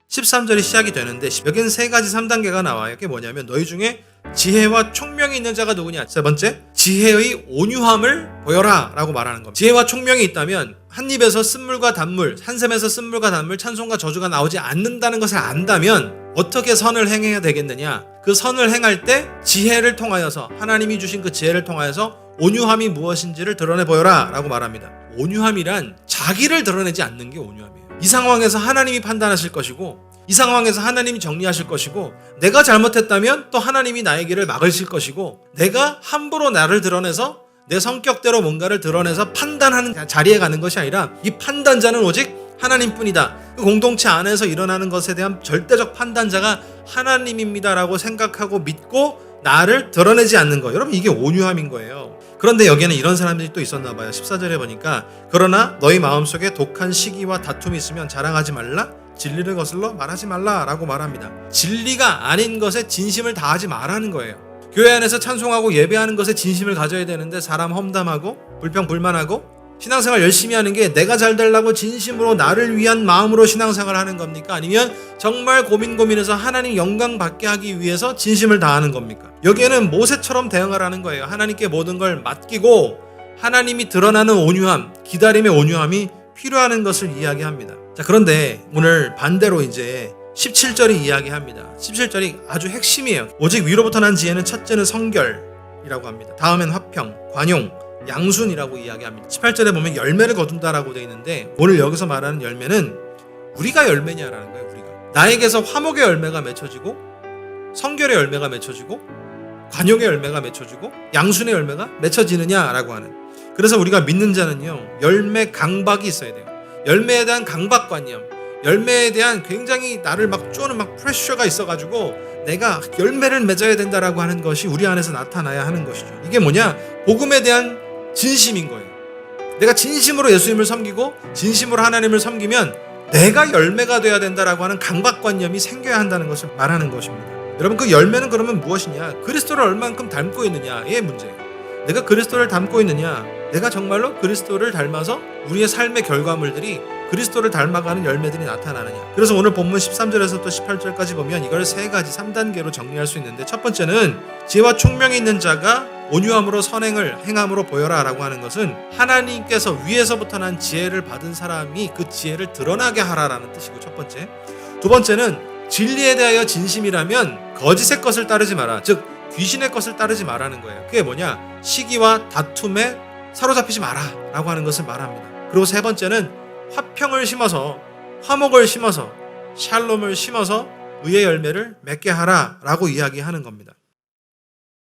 13절이 시작이 되는데 여기는 세 가지 3단계가 나와요. 그게 뭐냐면 너희 중에 지혜와 총명이 있는 자가 누구냐. 세 번째, 지혜의 온유함을 보여라 라고 말하는 겁니다. 지혜와 총명이 있다면 한 입에서 쓴물과 단물, 한 샘에서 쓴물과 단물, 찬송과 저주가 나오지 않는다는 것을 안다면 어떻게 선을 행해야 되겠느냐. 그 선을 행할 때 지혜를 통하여서, 하나님이 주신 그 지혜를 통하여서 온유함이 무엇인지를 드러내 보여라 라고 말합니다. 온유함이란 자기를 드러내지 않는 게 온유함이에요. 이 상황에서 하나님이 판단하실 것이고, 이 상황에서 하나님이 정리하실 것이고, 내가 잘못했다면 또 하나님이 나의 길을 막으실 것이고, 내가 함부로 나를 드러내서 내 성격대로 뭔가를 드러내서 판단하는 자리에 가는 것이 아니라 이 판단자는 오직 하나님뿐이다. 그 공동체 안에서 일어나는 것에 대한 절대적 판단자가 하나님입니다라고 생각하고 믿고 나를 드러내지 않는 거. 여러분, 이게 온유함인 거예요. 그런데 여기에는 이런 사람들이 또 있었나 봐요. 14절에 보니까 그러나 너희 마음속에 독한 시기와 다툼이 있으면 자랑하지 말라, 진리를 거슬러 말하지 말라 라고 말합니다. 진리가 아닌 것에 진심을 다하지 말라는 거예요. 교회 안에서 찬송하고 예배하는 것에 진심을 가져야 되는데 사람 험담하고 불평불만하고 신앙생활 열심히 하는 게 내가 잘 되려고 진심으로 나를 위한 마음으로 신앙생활을 하는 겁니까? 아니면 정말 고민해서 하나님 영광 받게 하기 위해서 진심을 다하는 겁니까? 여기에는 모세처럼 대응하라는 거예요. 하나님께 모든 걸 맡기고 하나님이 드러나는 온유함, 기다림의 온유함이 필요한 것을 이야기합니다. 자, 그런데 오늘 반대로 이제 17절이 이야기합니다. 17절이 아주 핵심이에요. 오직 위로부터 난 지혜는 첫째는 성결이라고 합니다. 다음엔 화평, 관용, 양순이라고 이야기합니다. 18절에 보면 열매를 거둔다라고 되어 있는데 오늘 여기서 말하는 열매는 우리가 열매냐라는 거예요. 우리가 나에게서 화목의 열매가 맺혀지고 성결의 열매가 맺혀지고 관용의 열매가 맺혀지고 양순의 열매가 맺혀지느냐라고 하는. 그래서 우리가 믿는 자는요, 열매 강박이 있어야 돼요. 열매에 대한 강박관념, 열매에 대한 굉장히 나를 막 쪼는 막 프레셔가 있어가지고 내가 열매를 맺어야 된다라고 하는 것이 우리 안에서 나타나야 하는 것이죠. 이게 뭐냐? 복음에 대한 진심인 거예요. 내가 진심으로 예수님을 섬기고 진심으로 하나님을 섬기면 내가 열매가 돼야 된다라고 하는 강박관념이 생겨야 한다는 것을 말하는 것입니다. 여러분, 그 열매는 그러면 무엇이냐? 그리스도를 얼만큼 닮고 있느냐의 문제예요. 내가 그리스도를 닮고 있느냐? 내가 정말로 그리스도를 닮아서 우리의 삶의 결과물들이 그리스도를 닮아가는 열매들이 나타나느냐. 그래서 오늘 본문 13절에서 또 18절까지 보면 이걸 세 가지 3단계로 정리할 수 있는데, 첫 번째는 지혜와 총명이 있는 자가 온유함으로 선행을 행함으로 보여라 라고 하는 것은 하나님께서 위에서부터 난 지혜를 받은 사람이 그 지혜를 드러나게 하라라는 뜻이고, 첫 번째. 두 번째는 진리에 대하여 진심이라면 거짓의 것을 따르지 마라, 즉 귀신의 것을 따르지 마라는 거예요. 그게 뭐냐? 시기와 다툼에 사로잡히지 마라 라고 하는 것을 말합니다. 그리고 세 번째는 화평을 심어서, 화목을 심어서, 샬롬을 심어서 의의 열매를 맺게 하라 라고 이야기하는 겁니다.